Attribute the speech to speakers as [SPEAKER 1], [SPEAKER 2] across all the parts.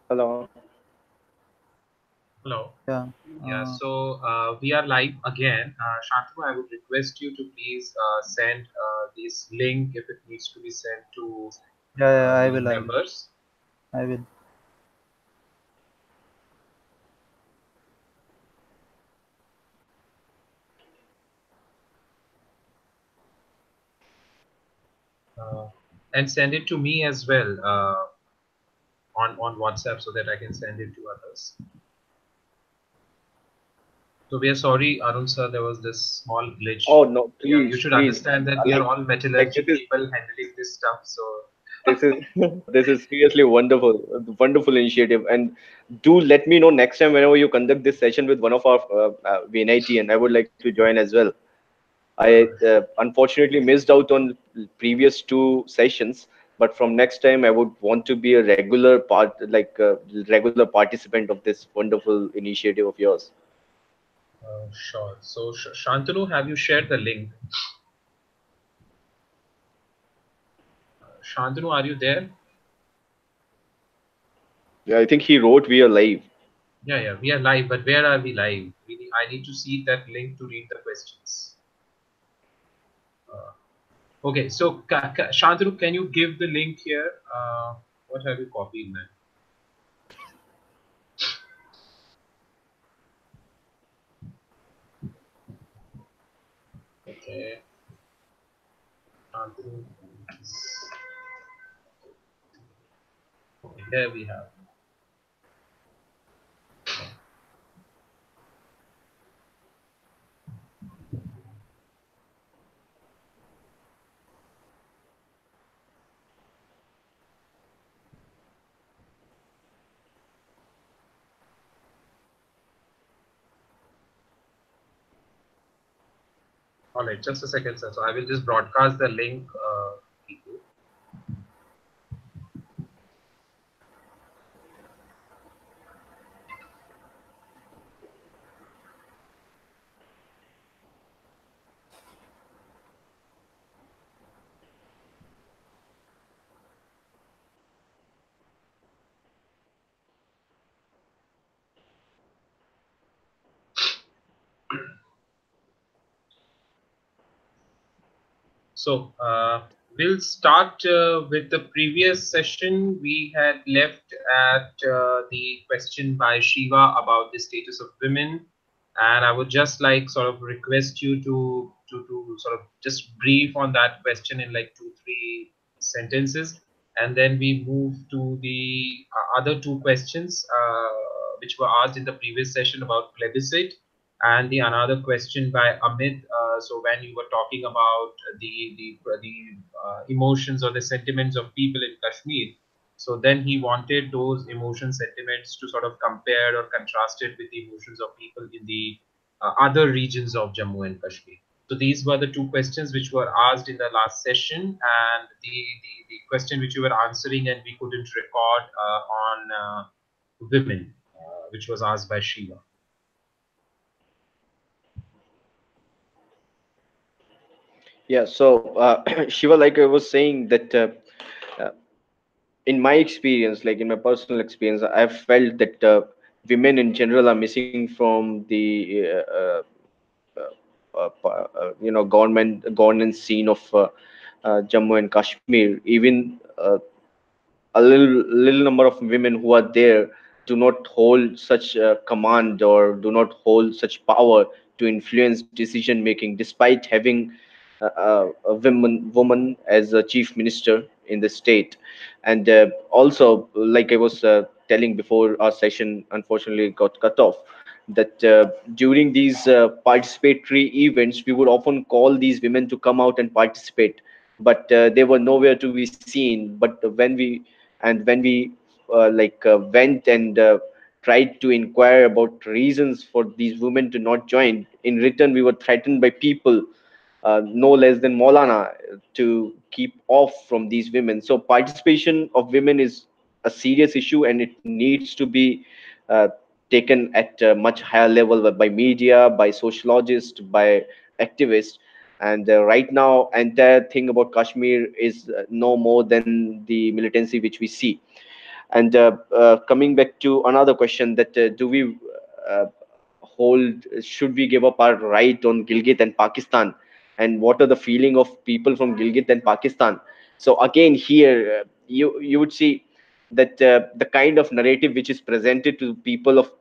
[SPEAKER 1] Hello.
[SPEAKER 2] Hello.
[SPEAKER 3] Yeah.
[SPEAKER 2] Yeah, so we are live again. Shantanu, I would request you to please send this link if it needs to be sent to
[SPEAKER 3] Yeah, I
[SPEAKER 2] the
[SPEAKER 3] will.
[SPEAKER 2] members.
[SPEAKER 3] I will.
[SPEAKER 2] And send it to me as well on WhatsApp so that I can send it to others. So we are sorry, Arun sir, there was this small glitch.
[SPEAKER 1] Oh no,
[SPEAKER 2] Yeah, you
[SPEAKER 1] please,
[SPEAKER 2] should
[SPEAKER 1] please.
[SPEAKER 2] understand that we are all
[SPEAKER 1] Like
[SPEAKER 2] metallurgy people handling this stuff. So
[SPEAKER 1] this is this is seriously wonderful, wonderful initiative. And do let me know next time whenever you conduct this session with one of our VNIT, and I would like to join as well. I unfortunately missed out on previous two sessions, but from next time I would want to be a regular part, like a regular participant of this wonderful initiative of yours.
[SPEAKER 2] sure. So Shantanu, have you shared the link? Shantanu, are you there?
[SPEAKER 1] Yeah, I think he wrote we are live.
[SPEAKER 2] Yeah, we are live, but where are we live? I need to see that link to read the questions. Okay, so Shantanu, can you give the link here? What have you copied, man? Okay, Shantanu. Okay, here we have. All right, just a second, sir. So I will just broadcast the link. So we'll start with the previous session. We had left at the question by Shiva about the status of women, and I would just like sort of request you to sort of just brief on that question in like 2-3 sentences, and then we move to the other two questions which were asked in the previous session about plebiscite, and the another question by Amit. So when you were talking about the emotions or the sentiments of people in Kashmir, so then he wanted those emotion sentiments to sort of compare or contrast it with the emotions of people in the other regions of Jammu and Kashmir. So these were the two questions which were asked in the last session, and the question which you were answering and we couldn't record on women, which was asked by Shiva.
[SPEAKER 1] Yeah, so Shiva, like I was saying that uh, in my experience, like in my personal experience, I've felt that women in general are missing from the governance scene of Jammu and Kashmir. Even a little number of women who are there do not hold such command or do not hold such power to influence decision making, despite having a woman as a chief minister in the state. And also, like I was telling before, our session unfortunately got cut off, that during these participatory events we would often call these women to come out and participate, but they were nowhere to be seen. But when we went and tried to inquire about reasons for these women to not join, in return we were threatened by people no less than Maulana to keep off from these women. So participation of women is a serious issue, and it needs to be taken at a much higher level by media, by sociologists, by activists. And right now, entire thing about Kashmir is no more than the militancy which we see. And coming back to another question, that do we uh, hold, should we give up our right on Gilgit and Pakistan? And what are the feeling of people from Gilgit and Pakistan? So again, here you would see that the kind of narrative which is presented to people of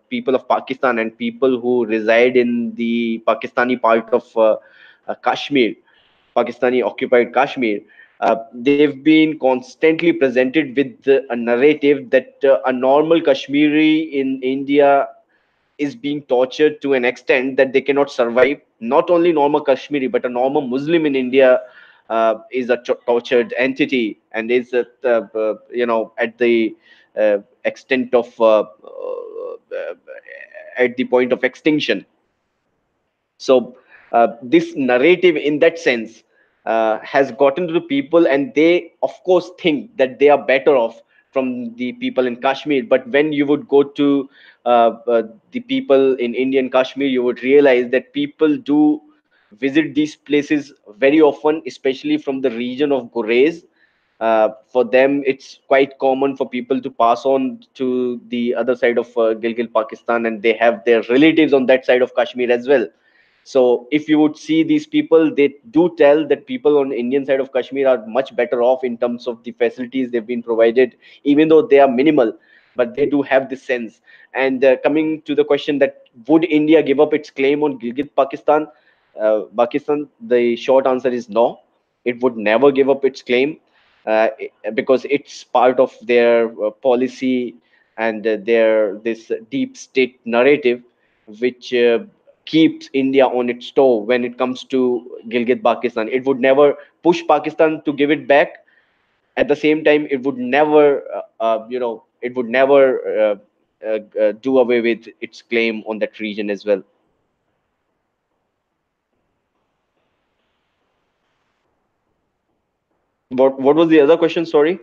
[SPEAKER 1] people of Pakistan and people who reside in the Pakistani part of Kashmir, Pakistani occupied Kashmir, they've been constantly presented with a narrative that a normal Kashmiri in India is being tortured to an extent that they cannot survive. Not only normal Kashmiri, but a normal Muslim in India is a tortured entity and is at the extent of at the point of extinction. So this narrative in that sense has gotten to the people, and they of course think that they are better off from the people in Kashmir. But when you would go to the people in Indian Kashmir, you would realize that people do visit these places very often, especially from the region of Gurez. For them, it's quite common for people to pass on to the other side of Gilgit, Pakistan, and they have their relatives on that side of Kashmir as well. So if you would see these people, they do tell that people on Indian side of Kashmir are much better off in terms of the facilities they've been provided, even though they are minimal, but they do have this sense. And coming to the question that would India give up its claim on Gilgit, Pakistan, the short answer is no. It would never give up its claim, because it's part of their policy and their this deep state narrative, which keeps India on its toe when it comes to Gilgit Pakistan. It would never push Pakistan to give it back. At the same time, it would never, do away with its claim on that region as well. What was the other question? Sorry.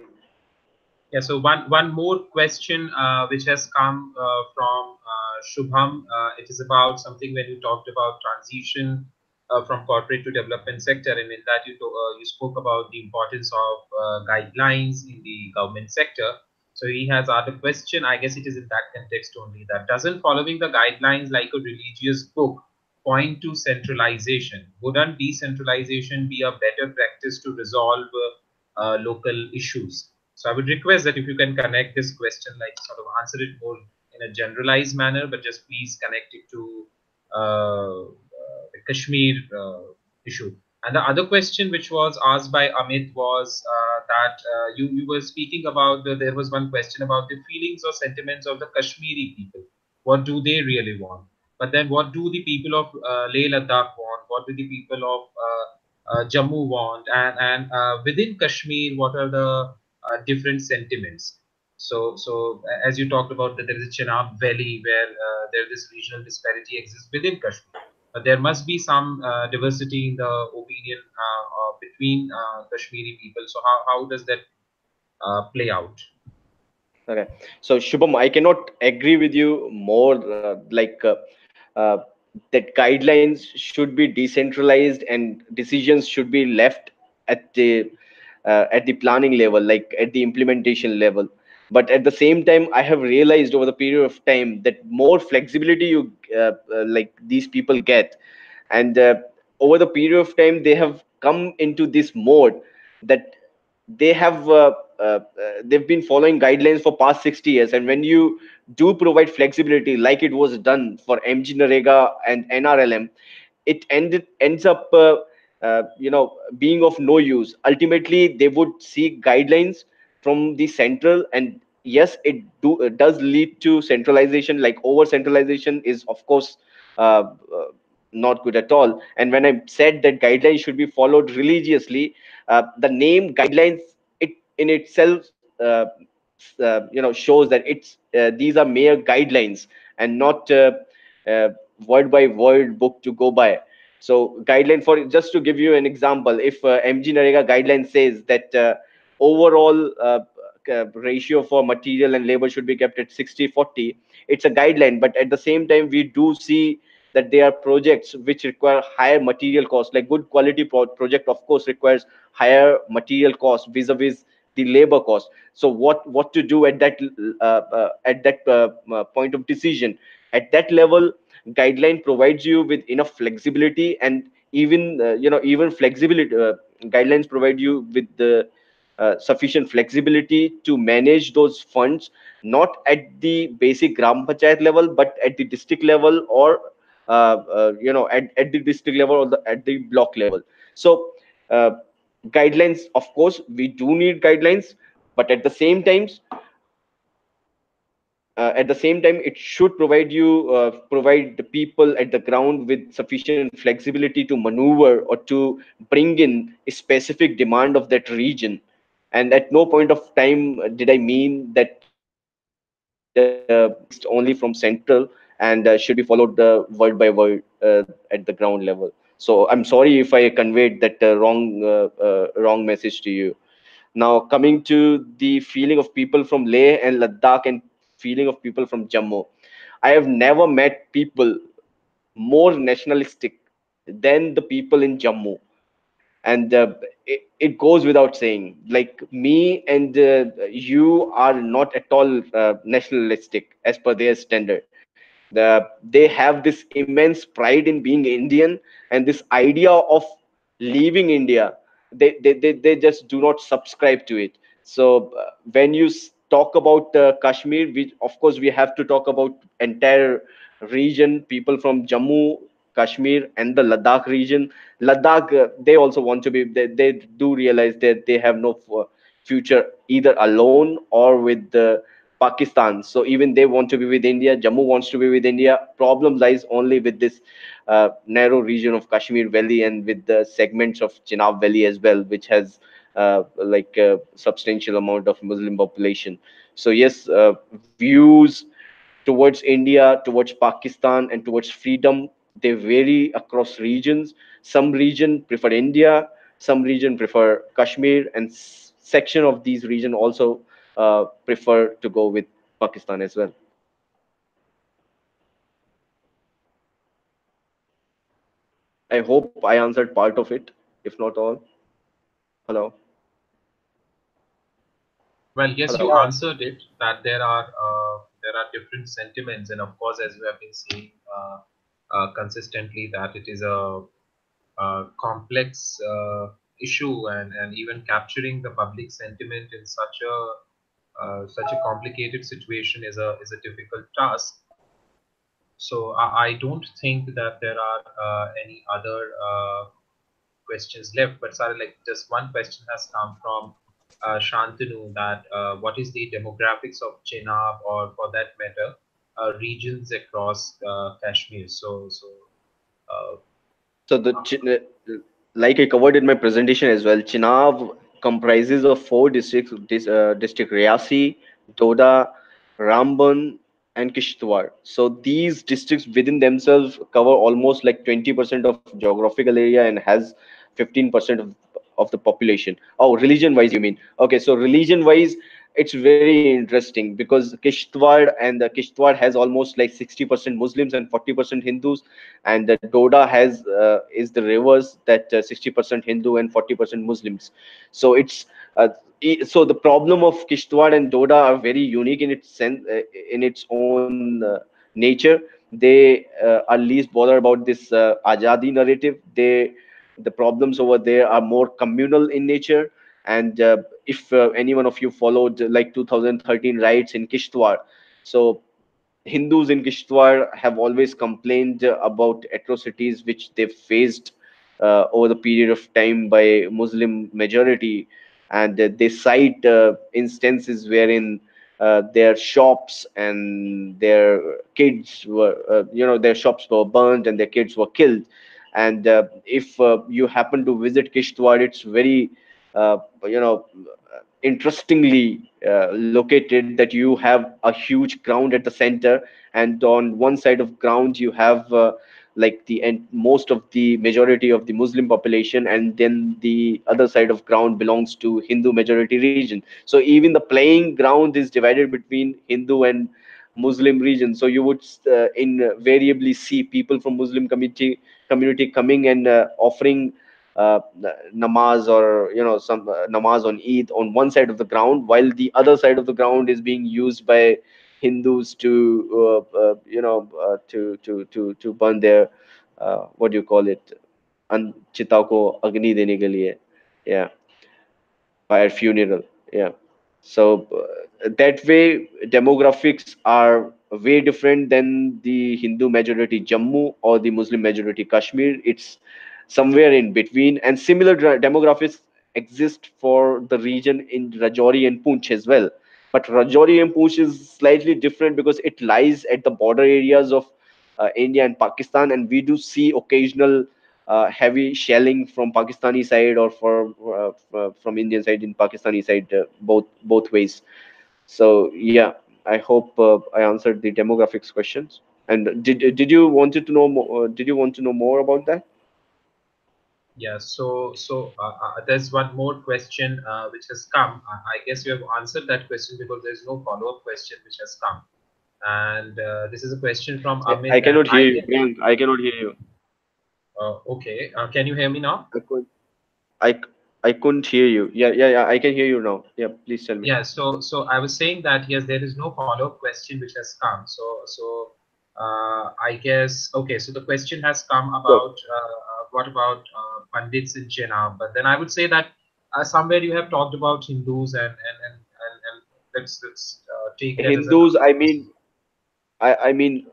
[SPEAKER 2] Yeah, so one more question which has come from Shubham. It is about something when you talked about transition from corporate to development sector, and in that you spoke about the importance of guidelines in the government sector. So he has asked a question. I guess it is in that context only, that doesn't following the guidelines like a religious book point to centralization? Wouldn't decentralization be a better practice to resolve local issues? So I would request that if you can connect this question, like sort of answer it more in a generalized manner, but just please connect it to the Kashmir issue. And the other question which was asked by Amit was that you were speaking about there was one question about the feelings or sentiments of the Kashmiri people. What do they really want? But then what do the people of Leh Ladakh want? What do the people of Jammu want? And within Kashmir, what are the different sentiments? So as you talked about that there is a Chenab Valley where there this regional disparity exists within Kashmir. But there must be some diversity in the opinion between Kashmiri people. So how does that play out?
[SPEAKER 1] Okay. So Shubham, I cannot agree with you more. Uh, that guidelines should be decentralized and decisions should be left at the planning level, like at the implementation level. But at the same time, I have realized over the period of time that more flexibility like these people get, and over the period of time, they have come into this mode that they have they've been following guidelines for past 60 years. And when you do provide flexibility like it was done for MG Narega and NRLM, it ends up being of no use. Ultimately, they would seek guidelines from the central, and yes, it does lead to centralization. Like over centralization is of course not good at all. And when I said that guidelines should be followed religiously, the name guidelines, it in itself shows that these are mere guidelines and not uh, word by word book to go by. So guideline, for just to give you an example, if MG Narega guideline says that overall ratio for material and labor should be kept at 60/40. It's a guideline, but at the same time we do see that there are projects which require higher material cost. Like good quality project of course requires higher material cost vis-a-vis the labor cost. So what to do at that point of decision? At that level, guideline provides you with enough flexibility, and even even flexibility guidelines provide you with the sufficient flexibility to manage those funds, not at the basic gram panchayat level, but at the district level, or at the district level, or at the block level. So uh, guidelines, of course we do need guidelines, but at the same time it should provide the people at the ground with sufficient flexibility to maneuver or to bring in a specific demand of that region. And at no point of time did I mean that based only from central and should be followed word by word at the ground level. So I'm sorry if I conveyed that wrong message to you. Now, coming to the feeling of people from Leh and Ladakh and feeling of people from Jammu, I have never met people more nationalistic than the people in Jammu. And it goes without saying, like me and you are not at all nationalistic as per their standard. They have this immense pride in being Indian, and this idea of leaving India, they just do not subscribe to it. So when you talk about Kashmir, we of course we have to talk about entire region, people from Jammu, Kashmir, and the Ladakh region. Ladakh, they also want to be. They do realize that they have no future either alone or with Pakistan. So even they want to be with India. Jammu wants to be with India. Problem lies only with this narrow region of Kashmir Valley and with the segments of Chenab Valley as well, which has like a substantial amount of Muslim population. So yes, views towards India, towards Pakistan, and towards freedom, they vary across regions. Some region prefer India, some region prefer Kashmir, and section of these region also prefer to go with Pakistan as well. I hope I answered part of it, if not all. Hello,
[SPEAKER 2] Well, yes, you
[SPEAKER 1] hello.
[SPEAKER 2] answered it that there are different sentiments, and of course, as we have been saying consistently, that it is a complex issue, and even capturing the public sentiment in such a complicated situation is a difficult task. So I don't think that there are any other questions left. But sorry, like just one question has come from Shantanu, that what is the demographics of Chenab, or for that matter, regions across Kashmir? Uh,
[SPEAKER 1] So like I covered in my presentation as well, Chenab comprises of four districts: district Riasi, Doda, Ramban, and Kishtwar. So these districts within themselves cover almost like 20% of geographical area and has 15% of the population. Oh, religion wise, you mean? Okay, so religion wise, it's very interesting because Kishtwar has almost like 60% Muslims and 40% Hindus, and the Doda has is the reverse, that 60% Hindu and 40% Muslims. So it's so the problem of Kishtwar and Doda are very unique in its sense, in its own nature. They are least bothered about this Azadi narrative. The problems over there are more communal in nature. And if any one of you followed like 2013 riots in Kishtwar, so Hindus in Kishtwar have always complained about atrocities which they faced over the period of time by Muslim majority, and they cite instances wherein their shops and their kids were, their shops were burned and their kids were killed. And if you happen to visit Kishtwar, it's very, you know, interestingly located, that you have a huge ground at the center, and on one side of ground you have like the and most of the majority of the Muslim population, and then the other side of ground belongs to Hindu majority region. So even the playing ground is divided between Hindu and Muslim region. So you would invariably see people from Muslim community coming and offering namaz, or some namaz on Eid on one side of the ground, while the other side of the ground is being used by Hindus to to burn their what do you call it, चिता को अग्नि देने के लिए, yeah, fire funeral, yeah. So that way demographics are way different than the Hindu majority Jammu or the Muslim majority Kashmir. It's somewhere in between, and similar demographics exist for the region in Rajouri and Poonch as well. But Rajouri and Poonch is slightly different because it lies at the border areas of India and Pakistan, and we do see occasional heavy shelling from Pakistani side, or from Indian side in Pakistani side, both ways. So yeah, I hope I answered the demographics questions. And did you wanted to know more, did you want to know more about that?
[SPEAKER 2] Yeah, there's one more question which has come. I guess you have answered that question because there's no follow-up question which has come. And this is a question from
[SPEAKER 1] I
[SPEAKER 2] Amit, and
[SPEAKER 1] cannot
[SPEAKER 2] I
[SPEAKER 1] hear you,
[SPEAKER 2] guess,
[SPEAKER 1] Priyank. I cannot hear you.
[SPEAKER 2] okay. Can you hear me now?
[SPEAKER 1] I could I I couldn't hear you. Yeah. I can hear you now. Yeah, please tell me.
[SPEAKER 2] Yeah, so I was saying that yes, there is no follow-up question which has come. I guess okay. So the question has come
[SPEAKER 1] So
[SPEAKER 2] about what about Pandits in Jinnah? But then I would say that somewhere you have talked about Hindus and let's take that as a
[SPEAKER 1] Hindus, I mean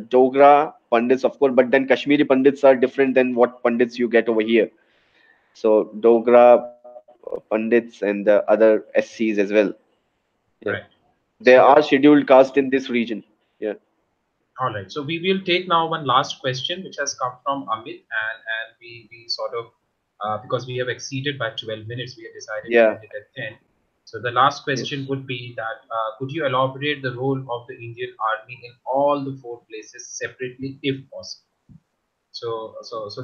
[SPEAKER 1] Dogra Pandits, of course, but then Kashmiri Pandits are different than what Pandits you get over here. So Dogra Pandits and the other SCs as well. Yeah,
[SPEAKER 2] right.
[SPEAKER 1] they are
[SPEAKER 2] So
[SPEAKER 1] scheduled caste in this region. Yeah.
[SPEAKER 2] all right. So we will take now one last question, which has come from Amit, and we sort of because we have exceeded by 12 minutes, we have decided to
[SPEAKER 1] Yeah.
[SPEAKER 2] end it at 10. So the last question
[SPEAKER 1] Yes.
[SPEAKER 2] would be that could you elaborate the role of the Indian Army in all the four places separately, if possible? So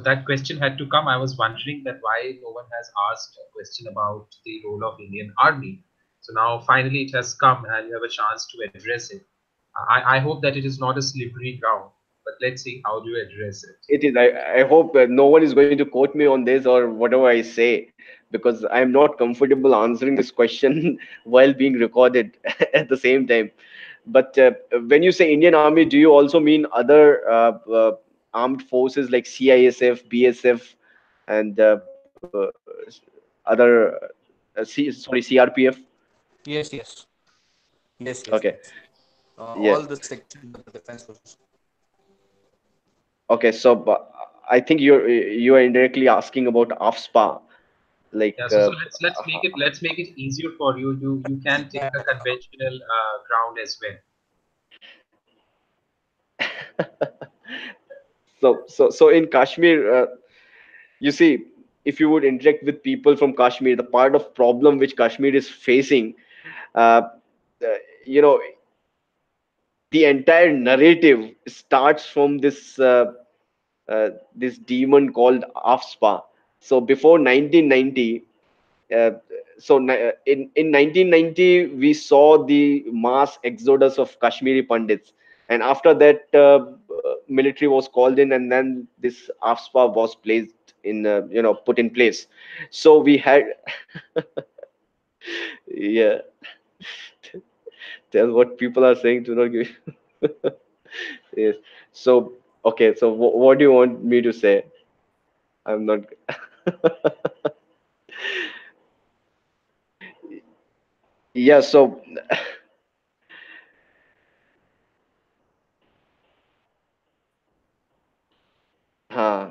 [SPEAKER 2] that question had to come. I was wondering that why no one has asked a question about the role of Indian Army. So now finally it has come, and you have a chance to address it. I hope that it is not a slippery ground, but let's see how do you address it.
[SPEAKER 1] It is. I hope no one is going to quote me on this or whatever I say, because I am not comfortable answering this question while being recorded at the same time. But when you say Indian Army, do you also mean other armed forces like CISF, BSF, and other CRPF?
[SPEAKER 3] Yes, yes, yes, yes,
[SPEAKER 1] Okay.
[SPEAKER 3] yes.
[SPEAKER 1] Yeah.
[SPEAKER 3] All the sections of the defense forces.
[SPEAKER 1] Okay. So I think you are indirectly asking about AFSPA, like
[SPEAKER 2] Yeah, let's make it easier for you. You can take a conventional ground as well.
[SPEAKER 1] so in Kashmir, you see, if you would interact with people from Kashmir, the part of problem which Kashmir is facing, uh, you know, the entire narrative starts from this demon called AFSPA. So before 1990, uh, in 1990 we saw the mass exodus of Kashmiri Pandits, and after that military was called in, and then this AFSPA was placed in put in place. So we had yeah, that's what people are saying to not give. Yes. So okay, so what do you want me to say? I'm not. Yeah, so uh,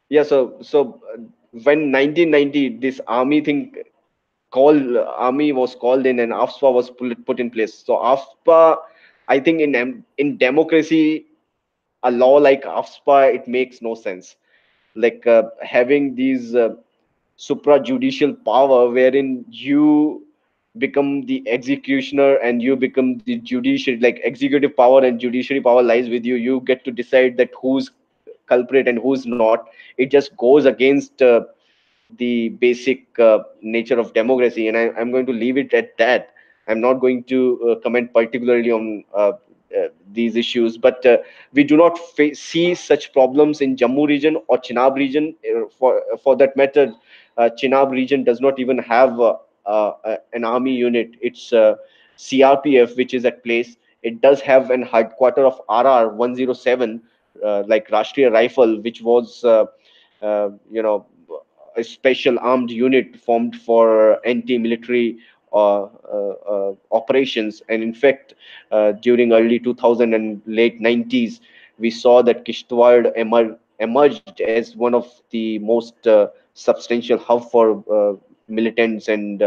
[SPEAKER 1] yeah, when 1990 this army thing army was called in, and AFSPA was put in place. So AFSPA, I think in democracy, a law like AFSPA, it makes no sense. Like having these suprajudicial power, wherein you become the executioner and you become the judiciary, like executive power and judiciary power lies with you. You get to decide that who's culprit and who's not. It just goes against the basic nature of democracy, and I'm going to leave it at that. I'm not going to comment particularly on these issues, but we do not see such problems in Jammu region or Chenab region. For that matter, Chenab region does not even have an army unit. It's CRPF which is at place. It does have an headquarter of RR 107, like Rashtriya Rifle, which was you know, a special armed unit formed for anti-military operations. And in fact, during early 2000 and late 90s, we saw that Kishtwar emerged as one of the most substantial hub for militants and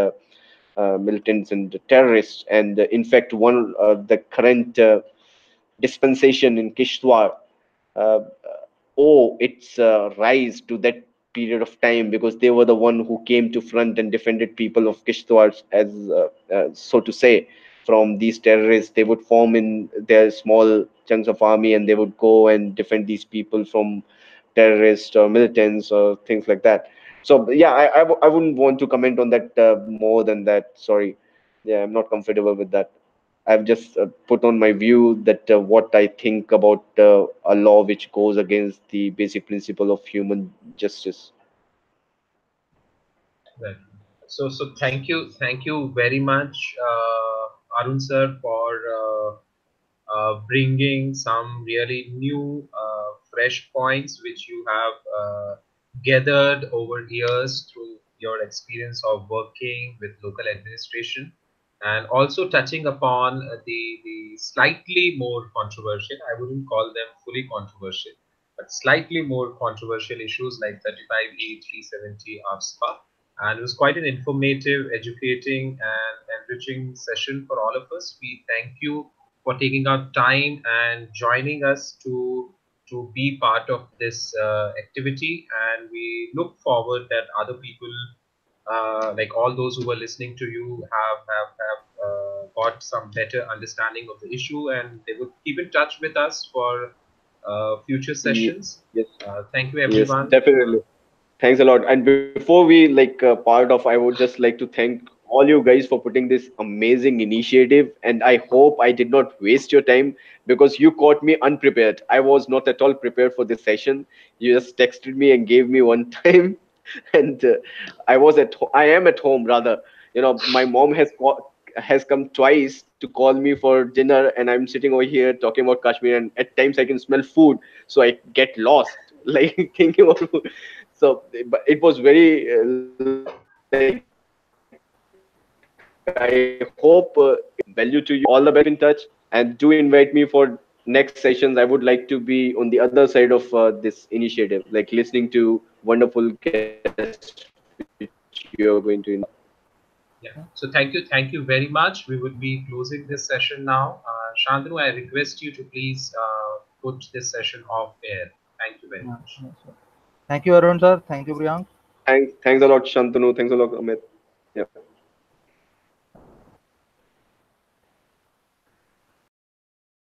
[SPEAKER 1] militants and terrorists. And in fact, one the current dispensation in Kishtwar uh, owe its rise to that period of time, because they were the one who came to front and defended people of Kishtwar, as so to say, from these terrorists. They would form in their small chunks of army and they would go and defend these people from terrorists or militants or things like that. So yeah, I wouldn't want to comment on that more than that. Sorry. Yeah, I'm not comfortable with that. I've just put on my view that what I think about a law which goes against the basic principle of human justice.
[SPEAKER 2] Right. So thank you very much, Arun sir, for bringing some really new, fresh points which you have gathered over years through your experience of working with local administration, and also touching upon the slightly more controversial, I wouldn't call them fully controversial, but slightly more controversial issues like 35E, 370 AFSPA. And it was quite an informative, educating, and enriching session for all of us. We thank you for taking out time and joining us to be part of this activity. And we look forward that other people, like all those who were listening to you, have got some better understanding of the issue, and they would keep in touch with us for future sessions.
[SPEAKER 1] Yes,
[SPEAKER 2] Thank you,
[SPEAKER 1] yes,
[SPEAKER 2] everyone.
[SPEAKER 1] definitely. Thanks a lot. And before we like part off, I would just like to thank all you guys for putting this amazing initiative. And I hope I did not waste your time, because you caught me unprepared. I was not at all prepared for this session. You just texted me and gave me one time, and I am at home rather. You know, my mom has come twice to call me for dinner, and I'm sitting over here talking about Kashmir. And at times I can smell food, so I get lost, like thinking about food. So but it was very like I hope it gave value to you. All the best. Keep in touch and do invite me for next sessions. I would like to be on the other side of this initiative, like listening to wonderful guests which you are going to invite.
[SPEAKER 2] Yeah. So thank you very much. We would be closing this session now. Shantanu, I request you to please put this session off air. Thank you very
[SPEAKER 4] Yeah,
[SPEAKER 2] much.
[SPEAKER 4] yeah, sure. Thank you, Arun sir. Thank you, Priyank.
[SPEAKER 1] Thanks a lot, Shantanu. Thanks a lot, Amit.